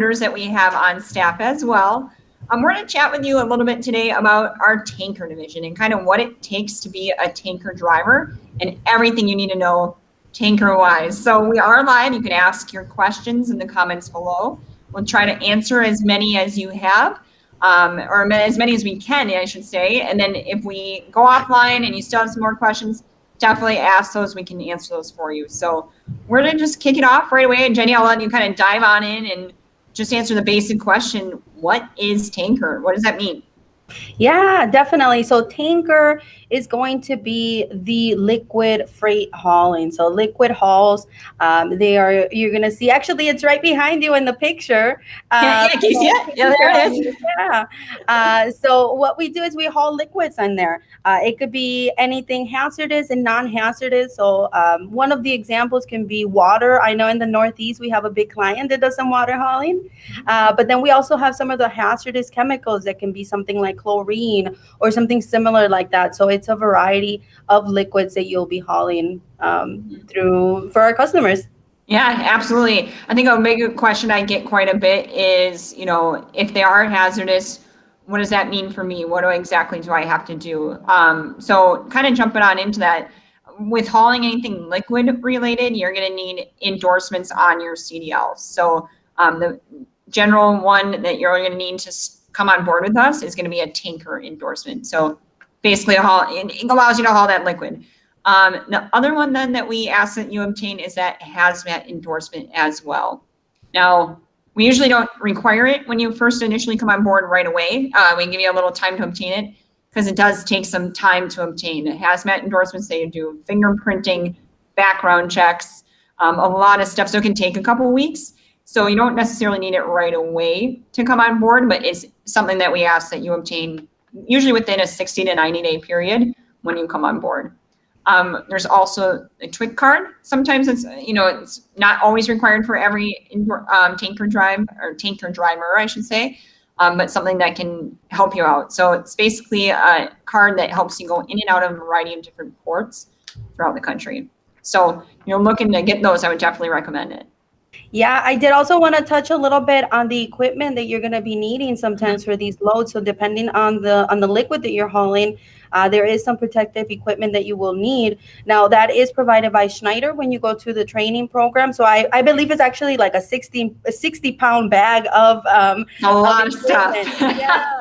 that we have on staff as well. We're going to chat with you a little bit today about our tanker division and kind of what it takes to be a tanker driver and everything you need to know tanker wise. So we are live. You can ask your questions in the comments below. We'll try to answer as many as you have, or as many as we can, I should say. And then if we go offline and you still have some more questions, definitely ask those. We can answer those for you. So we're going to just kick it off right away. And Jenny, I'll let you kind of dive on in and just answer the basic question. What is tanker? What does that mean? Yeah, definitely. So tanker is going to be the liquid freight hauling. So liquid hauls, you're going to see, actually, it's right behind you in the picture. Yeah, can you see it? Yeah, there it is. Yeah. So what we do is we haul liquids on there. It could be anything hazardous and non-hazardous. So one of the examples can be water. I know in the Northeast, we have a big client that does some water hauling. But then we also have some of the hazardous chemicals that can be something like chlorine or something similar like that. So it's a variety of liquids that you'll be hauling through for our customers. Yeah, absolutely. I think a big question I get quite a bit is, if they are hazardous, what does that mean for me? What exactly do I have to do? So kind of jumping on into that, with hauling anything liquid related, you're going to need endorsements on your CDLs. So the general one that you're going to need to come on board with us is going to be a tanker endorsement. So basically it allows you to haul that liquid. The other one then that we ask that you obtain is that Hazmat endorsement as well. Now, we usually don't require it when you first initially come on board right away. We give you a little time to obtain it because it does take some time to obtain. Hazmat endorsements, they do fingerprinting, background checks, a lot of stuff. So it can take a couple of weeks. So you don't necessarily need it right away to come on board, but it's something that we ask that you obtain usually within a 60 to 90-day period when you come on board. There's also a TWIC card. Sometimes it's not always required for every tanker driver, I should say, but something that can help you out. So it's basically a card that helps you go in and out of a variety of different ports throughout the country. So you're looking to get those, I would definitely recommend it. Yeah, I did also want to touch a little bit on the equipment that you're going to be needing sometimes for these loads. So depending on the liquid that you're hauling, there is some protective equipment that you will need. Now that is provided by Schneider when you go to the training program. So I believe it's actually like a 60-pound bag of a lot of stuff. Yeah.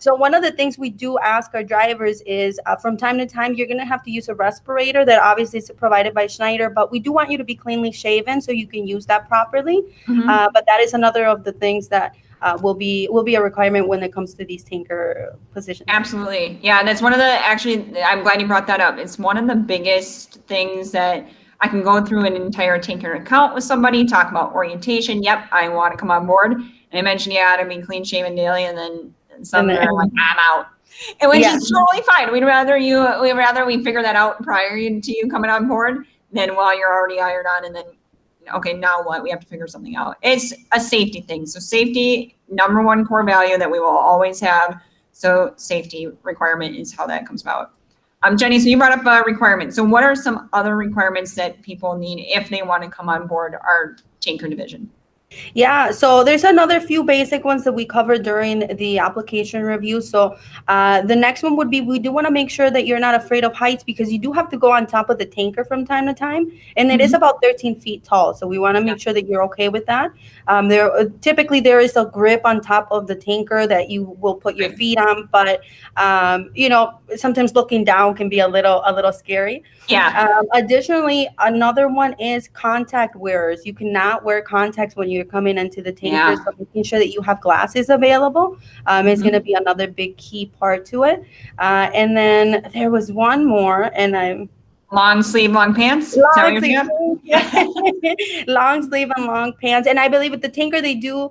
So one of the things we do ask our drivers is from time to time, you're going to have to use a respirator that obviously is provided by Schneider, but we do want you to be cleanly shaven so you can use that properly. But that is another of the things that will be a requirement when it comes to these tanker positions. Absolutely. Yeah, that's one of I'm glad you brought that up. It's one of the biggest things that I can go through an entire tanker account with somebody, talk about orientation. Yep, I want to come on board. And I mentioned, to be clean shaven daily, and then some are like, I'm out. And which is totally fine. We'd rather we figure that out prior to you coming on board than while you're already ironed on and then, okay, now what? We have to figure something out. It's a safety thing. So safety, number one core value that we will always have. So safety requirement is how that comes about. Jenny, so you brought up a requirement. So what are some other requirements that people need if they want to come on board our tanker division? Yeah, so there's another few basic ones that we covered during the application review. So the next one would be, we do want to make sure that you're not afraid of heights, because you do have to go on top of the tanker from time to time, and it is about 13 feet tall. So we want to make sure that you're okay with that. Typically there is a grip on top of the tanker that you will put your feet on, but sometimes looking down can be a little scary. Yeah. Additionally, another one is contact wearers. You cannot wear contacts when you're coming into the tanker. So making sure that you have glasses available is going to be another big key part to it. And then there was one more, and I'm long sleeve, long pants. Long sleeve and long pants. And I believe with the tanker, they do,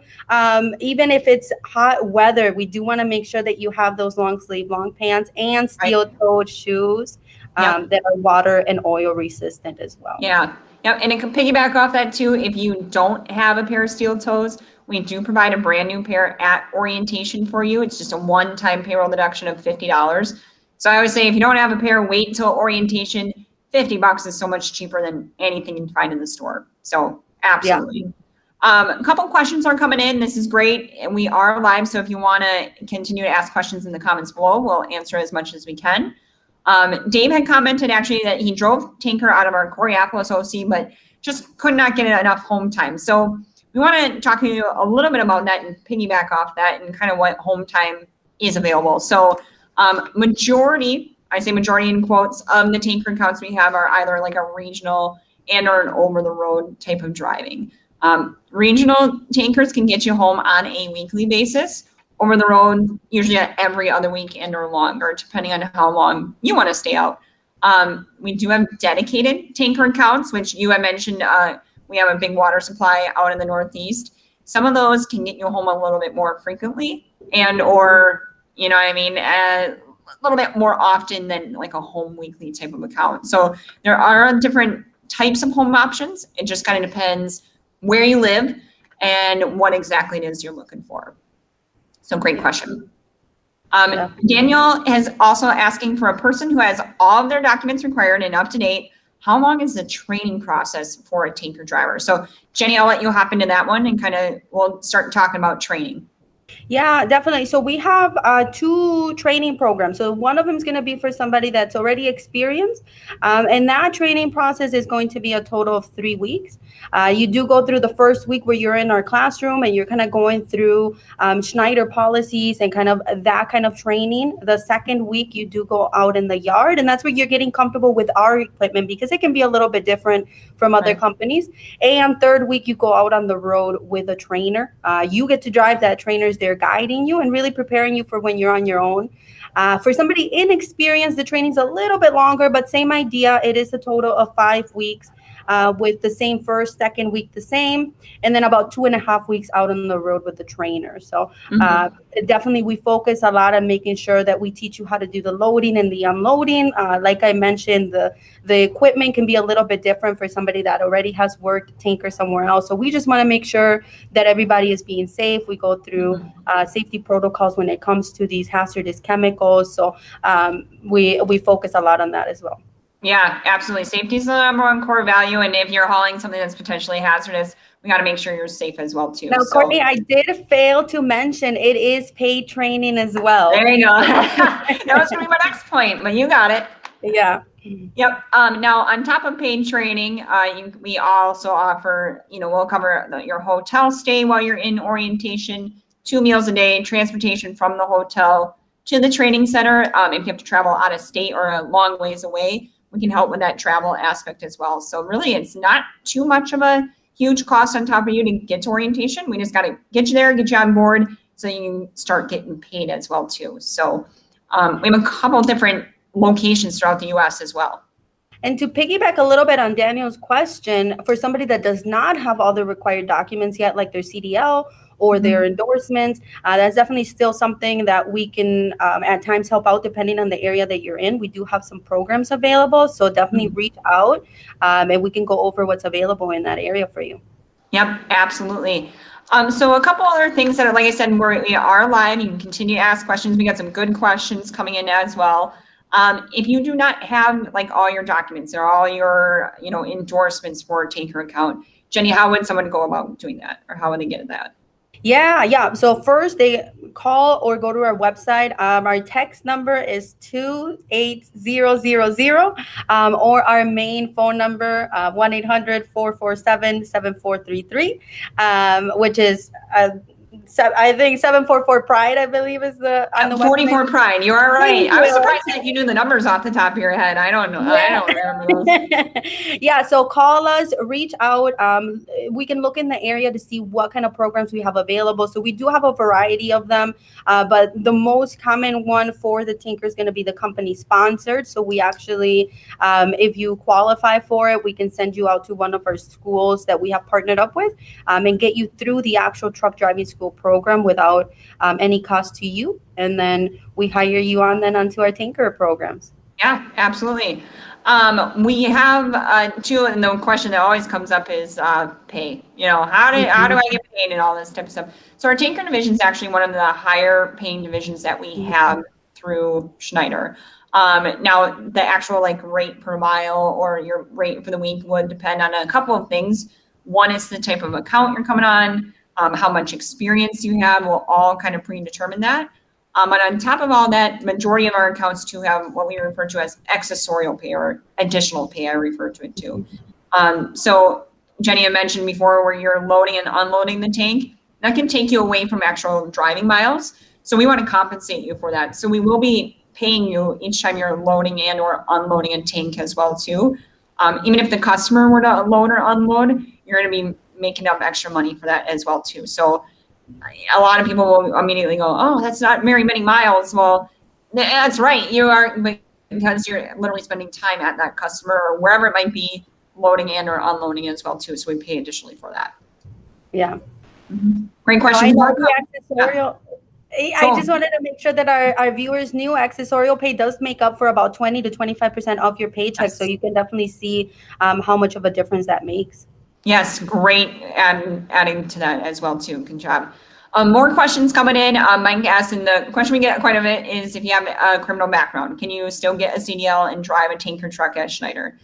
even if it's hot weather, we do want to make sure that you have those long sleeve, long pants and steel-toed shoes that are water and oil resistant as well. Yeah. And it can piggyback off that too. If you don't have a pair of steel toes, we do provide a brand new pair at orientation for you. It's just a one-time payroll deduction of $50. So I always say, if you don't have a pair, wait until orientation. $50 is so much cheaper than anything you can find in the store. So absolutely. A couple questions are coming in. This is great. And we are live. So if you want to continue to ask questions in the comments below, we'll answer as much as we can. Dave had commented actually that he drove tanker out of our Coriopolis OC, but just could not get enough home time. So we want to talk to you a little bit about that and piggyback off that and kind of what home time is available. So majority, I say majority in quotes, of the tanker accounts we have are either like a regional and or an over the road type of driving. Regional tankers can get you home on a weekly basis. Over the road, usually every other week and or longer, depending on how long you want to stay out. We do have dedicated tanker accounts, which you had mentioned. We have a big water supply out in the Northeast. Some of those can get you home a little bit more frequently and or, you know what I mean, a little bit more often than like a home weekly type of account. So there are different types of home options. It just kind of depends where you live and what exactly it is you're looking for. So great question. Daniel is also asking for a person who has all of their documents required and up to date. How long is the training process for a tanker driver? So Jenny, I'll let you hop into that one and kind of we'll start talking about training. Yeah, definitely. So we have 2 training programs. So one of them is going to be for somebody that's already experienced. And that training process is going to be a total of 3 weeks. You do go through the first week where you're in our classroom and you're kind of going through Schneider policies and kind of that kind of training. The second week, you do go out in the yard, and that's where you're getting comfortable with our equipment because it can be a little bit different from other companies. And third week, you go out on the road with a trainer. You get to drive that trainer's there guiding you and really preparing you for when you're on your own. For somebody inexperienced, the training's a little bit longer, but same idea. It is a total of 5 weeks with the same first, second week the same, and then about 2.5 weeks out on the road with the trainer. So definitely we focus a lot on making sure that we teach you how to do the loading and the unloading. Like I mentioned, the equipment can be a little bit different for somebody that already has worked tanker somewhere else. So we just want to make sure that everybody is being safe. We go through safety protocols when it comes to these hazardous chemicals. So we focus a lot on that as well. Yeah, absolutely. Safety is the number one core value. And if you're hauling something that's potentially hazardous, we got to make sure you're safe as well, too. Now, Courtney, I did fail to mention it is paid training as well. There you go. That was going to be my next point, but you got it. Yeah. Yep. Now, on top of paid training, we also offer, we'll cover your hotel stay while you're in orientation, 2 meals a day, transportation from the hotel to the training center. If you have to travel out of state or a long ways away, we can help with that travel aspect as well. So really, it's not too much of a huge cost on top of you to get to orientation. We just got to get you there, get you on board so you can start getting paid as well, too. So we have a couple different locations throughout the U.S. as well. And to piggyback a little bit on Daniel's question, for somebody that does not have all the required documents yet, like their CDL or their endorsements, that's definitely still something that we can at times help out depending on the area that you're in. We do have some programs available, so definitely reach out and we can go over what's available in that area for you. Yep, absolutely. So a couple other things that, like I said, we are live. You can continue to ask questions. We got some good questions coming in as well. If you do not have like all your documents or all your, endorsements for a tanker account, Jenny, how would someone go about doing that, or how would they get that? Yeah. So first they call or go to our website. Our text number is 28000, or our main phone number, 1-800-447-7433, which is I think 744 Pride, I believe, is on the 44 website. Pride. You are right. I was surprised that you knew the numbers off the top of your head. I don't know. Yeah. I don't remember those. Yeah. So call us, reach out. We can look in the area to see what kind of programs we have available. So we do have a variety of them, but the most common one for the tanker is going to be the company sponsored. So we actually, if you qualify for it, we can send you out to one of our schools that we have partnered up with, and get you through the actual truck driving school program without any cost to you, and then we hire you on then onto our tanker programs. Yeah, absolutely. We have too, and the question that always comes up is pay. How do I get paid and all this type of stuff. So our tanker division is actually one of the higher paying divisions that we have through Schneider. Now the actual rate per mile or your rate for the week would depend on a couple of things. One is the type of account you're coming on, how much experience you have will all kind of predetermine that. And on top of all that, majority of our accounts too have what we refer to as accessorial pay or additional pay, I refer to it too. So Jenny had mentioned before where you're loading and unloading the tank, that can take you away from actual driving miles. So we want to compensate you for that. So we will be paying you each time you're loading and or unloading a tank as well too. Even if the customer were to load or unload, you're going to be making up extra money for that as well too. So a lot of people will immediately go, oh, that's not very many miles. Well, that's right. You are, because you're literally spending time at that customer or wherever it might be, loading and or unloading as well too. So we pay additionally for that. Yeah. Great question. I know the accessorial. I just wanted to make sure that our viewers knew accessorial pay does make up for about 20 to 25% of your paycheck. Yes. So you can definitely see how much of a difference that makes. Yes, great. Adding to that as well too. Good job. More questions coming in. Mike asked, and the question we get quite a bit is if you have a criminal background, can you still get a CDL and drive a tanker truck at Schneider?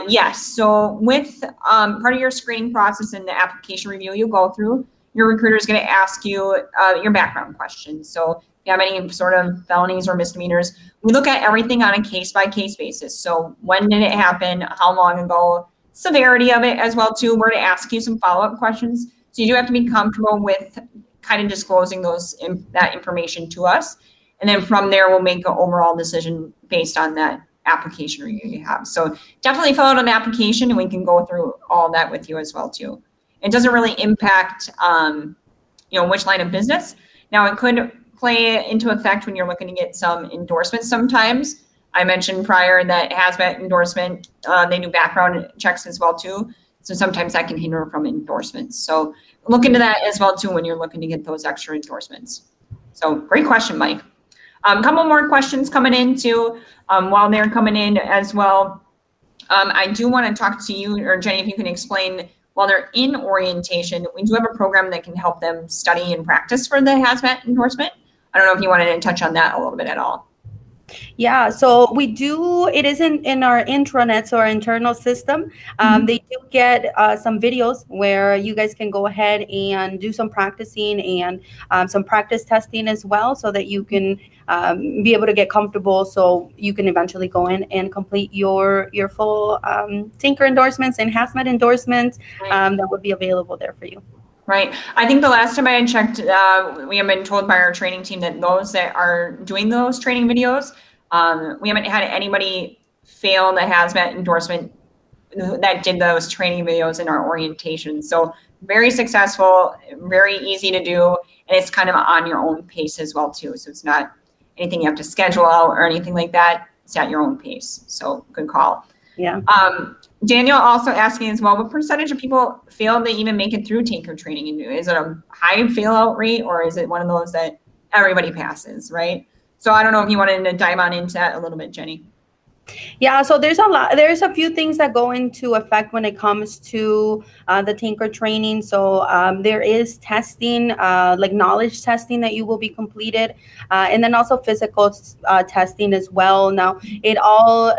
Yes. So with part of your screening process and the application review you go through, your recruiter is going to ask you your background questions. So if you have any sort of felonies or misdemeanors, we look at everything on a case-by-case basis. So when did it happen? How long ago? Severity of it as well too. We're to ask you some follow-up questions. So you do have to be comfortable with kind of disclosing that information to us. And then from there, we'll make an overall decision based on that application review you have. So definitely fill out an application and we can go through all that with you as well too. It doesn't really impact, which line of business. Now it could play into effect when you're looking to get some endorsements sometimes. I mentioned prior that Hazmat endorsement, they do background checks as well too. So sometimes that can hinder from endorsements. So look into that as well too when you're looking to get those extra endorsements. So great question, Mike. A couple more questions coming in too while they're coming in as well. I do want to talk to you, or Jenny, if you can explain, while they're in orientation, we do have a program that can help them study and practice for the Hazmat endorsement. I don't know if you wanted to touch on that a little bit at all. Yeah, so we do, it isn't in our intranet, so our internal system. They do get some videos where you guys can go ahead and do some practicing and some practice testing as well, so that you can be able to get comfortable, so you can eventually go in and complete your full tanker endorsements and Hazmat endorsements that would be available there for you. Right. I think the last time I had checked, we have been told by our training team that those that are doing those training videos, we haven't had anybody fail the Hazmat endorsement that did those training videos in our orientation. So very successful, very easy to do, and it's kind of on your own pace as well too. So it's not anything you have to schedule out or anything like that. It's at your own pace. So good call. Yeah. Daniel also asking as well, what percentage of people fail to even make it through tanker training? Is it a high fail out rate, or is it one of those that everybody passes, right? So I don't know if you wanted to dive on into that a little bit, Jenny. Yeah, so there's a few things that go into effect when it comes to the tanker training. So there is testing, like knowledge testing that you will be completed, and then also physical testing as well. Now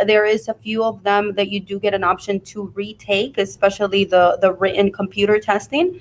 there is a few of them that you do get an option to retake, especially the written computer testing.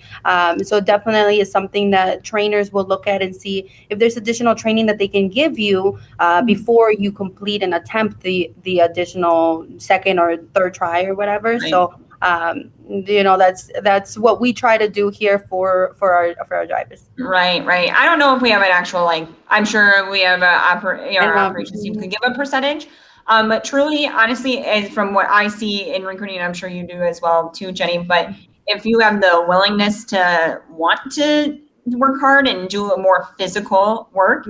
So definitely is something that trainers will look at and see if there's additional training that they can give you before you complete and attempt the additional second or third try or whatever. Right. So that's what we try to do here for our drivers. Right. I don't know if we have an actual, I'm sure we have our operations team could give a percentage. But truly, honestly, as from what I see in recruiting, I'm sure you do as well too, Jenny, but if you have the willingness to want to work hard and do a more physical work,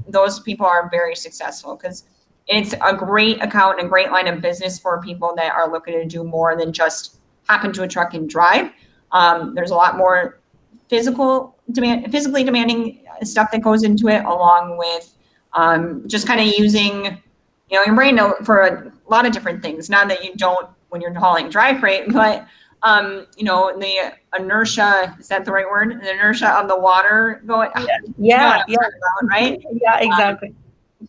those people are very successful, because it's a great account and a great line of business for people that are looking to do more than just hop into a truck and drive. There's a lot more physically demanding stuff that goes into it, along with just kind of using, your brain for a lot of different things. Not that you don't when you're hauling dry freight, but the inertia, is that the right word? The inertia of the water going. Yeah. Right? Yeah, exactly.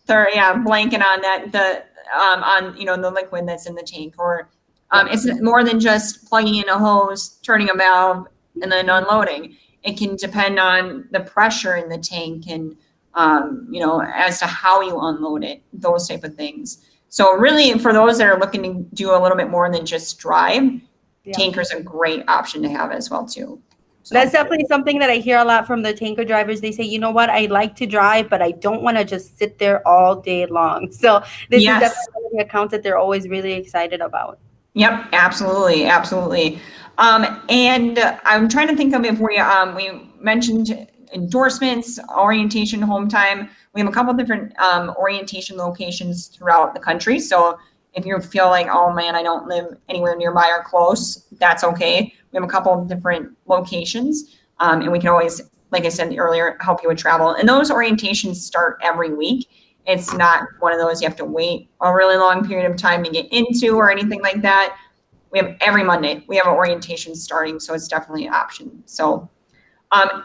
Blanking on that, the liquid that's in the tank, or It's more than just plugging in a hose, turning a valve, and then unloading. It can depend on the pressure in the tank and, as to how you unload it, those type of things. So really, for those that are looking to do a little bit more than just drive, tanker's a great option to have as well too. So. That's definitely something that I hear a lot from the tanker drivers. They say, you know what, I like to drive, but I don't want to just sit there all day long. So this is definitely an account that they're always really excited about. Yep, absolutely, absolutely. And I'm trying to think of if we mentioned endorsements, orientation, home time. We have a couple different orientation locations throughout the country. So if you feel like, oh man, I don't live anywhere nearby or close, that's okay. We have a couple of different locations, and we can always, like I said earlier, help you with travel. And those orientations start every week. It's not one of those you have to wait a really long period of time to get into or anything like that. We have every Monday, we have an orientation starting, so it's definitely an option. So,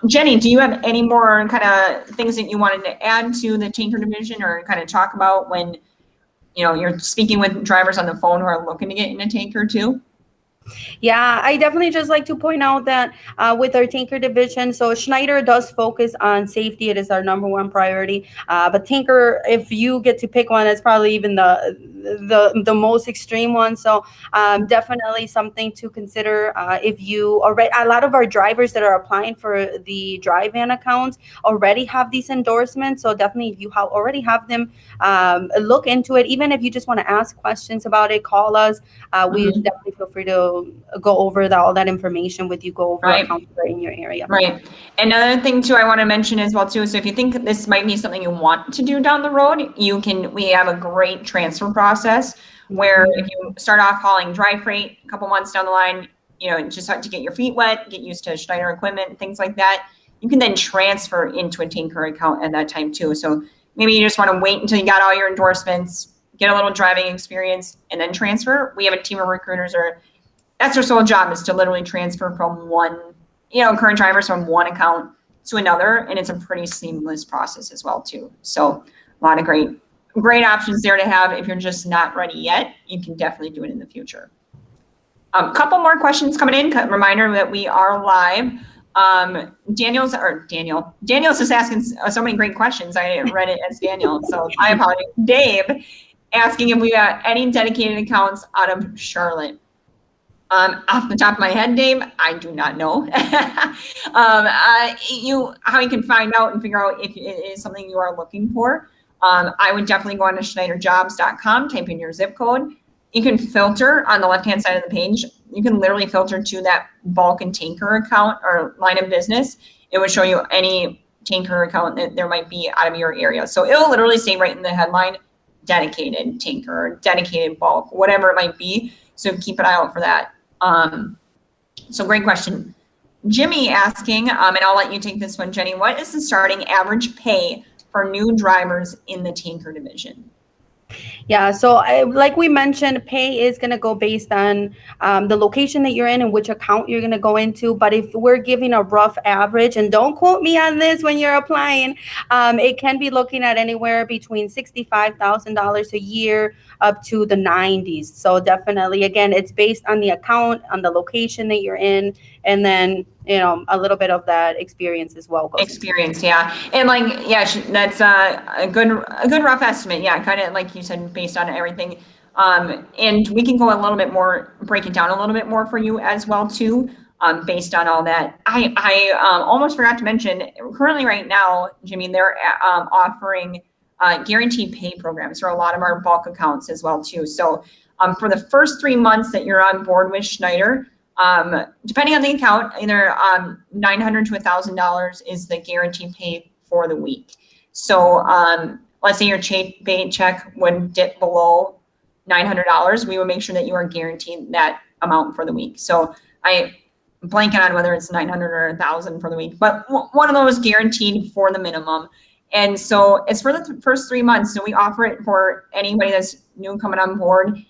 Jenny, do you have any more kind of things that you wanted to add to the tanker division or kind of talk about when you're speaking with drivers on the phone who are looking to get in a tanker too? Yeah, I definitely just like to point out that with our tanker division, so Schneider does focus on safety. It is our number one priority. But tanker, if you get to pick one, that's probably even the most extreme one. So definitely something to consider. If you already, a lot of our drivers that are applying for the dry van accounts already have these endorsements. So definitely, if you already have them, look into it. Even if you just want to ask questions about it, call us. We definitely feel free to go over all that information with you, go over accounts that are in your area. Right. Another thing too, I want to mention as well too. So if you think this might be something you want to do down the road, we have a great transfer process where if you start off hauling dry freight, a couple months down the line, just have to get your feet wet, get used to Schneider equipment, things like that. You can then transfer into a tanker account at that time too. So maybe you just want to wait until you got all your endorsements, get a little driving experience, and then transfer. We have a team of recruiters that's their sole job, is to literally transfer from one, current drivers from one account to another. And it's a pretty seamless process as well too. So a lot of great options there to have. If you're just not ready yet, you can definitely do it in the future. A couple more questions coming in. Reminder that we are live. Daniel's just asking so many great questions. I read it as Daniel, so I apologize. Dave asking if we got any dedicated accounts out of Charlotte. Off the top of my head, Dave, I do not know. How you can find out and figure out if it is something you are looking for. I would definitely go on to schneiderjobs.com, type in your zip code. You can filter on the left-hand side of the page. You can literally filter to that bulk and tanker account or line of business. It would show you any tanker account that there might be out of your area. So it'll literally say right in the headline, dedicated tanker, dedicated bulk, whatever it might be. So keep an eye out for that. So great question. Jimmy asking, and I'll let you take this one, Jenny, what is the starting average pay for new drivers in the tanker division? Yeah, so like we mentioned, pay is going to go based on the location that you're in and which account you're going to go into. But if we're giving a rough average, and don't quote me on this when you're applying, it can be looking at anywhere between $65,000 a year up to the 90s. So definitely, again, it's based on the account, on the location that you're in, and then a little bit of that experience as well. Experience, yeah, and that's a good rough estimate. Yeah, kind of like you said, based on everything, and we can go a little bit more, break it down a little bit more for you as well too, based on all that. I almost forgot to mention, currently right now, Jimmy, they're offering guaranteed pay programs for a lot of our bulk accounts as well too. So for the first 3 months that you're on board with Schneider, depending on the account, either $900 to $1,000 is the guaranteed pay for the week. So let's say your paycheck would dip below $900, we would make sure that you are guaranteed that amount for the week. So I'm blanking on whether it's 900 or 1,000 for the week, but one of those guaranteed for the minimum. And so it's for the first 3 months. So we offer it for anybody that's new coming on board.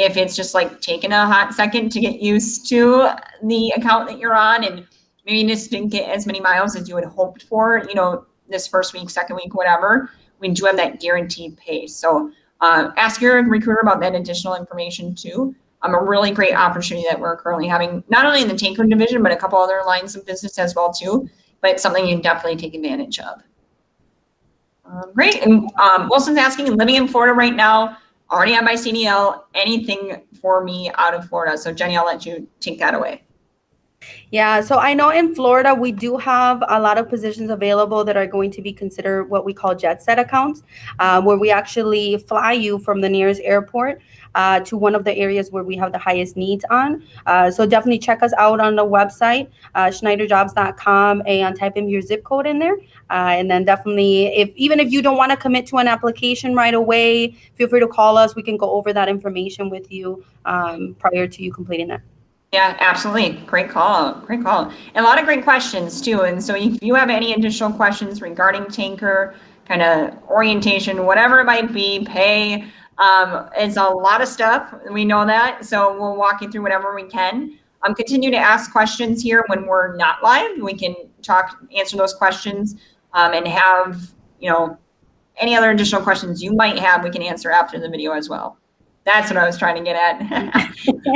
If it's just like taking a hot second to get used to the account that you're on and maybe you just didn't get as many miles as you had hoped for, this first week, second week, whatever, we do have that guaranteed pay. So Ask your recruiter about that additional information too. A really great opportunity that we're currently having, not only in the tanker division, but a couple other lines of business as well too, but something you can definitely take advantage of. Great. And Wilson's asking, living in Florida right now, already have my CDL, anything for me out of Florida? So Jenny, I'll let you take that away. Yeah, so I know in Florida, we do have a lot of positions available that are going to be considered what we call jet set accounts, where we actually fly you from the nearest airport to one of the areas where we have the highest needs on. So definitely check us out on the website, schneiderjobs.com, and type in your zip code in there. And then definitely, even if you don't want to commit to an application right away, feel free to call us. We can go over that information with you prior to you completing that. Yeah, absolutely. Great call. Great call. And a lot of great questions too. And so if you have any additional questions regarding tanker, kind of orientation, whatever it might be, pay, it's a lot of stuff. We know that. So we'll walk you through whatever we can. Continue to ask questions here when we're not live. We can answer those questions and have, any other additional questions you might have, we can answer after the video as well. That's what I was trying to get at.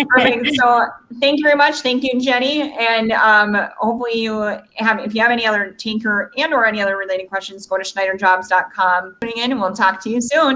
Perfect. So thank you very much. Thank you, Jenny. And hopefully if you have any other tanker and or any other related questions, go to schneiderjobs.com. Tuning in, and we'll talk to you soon.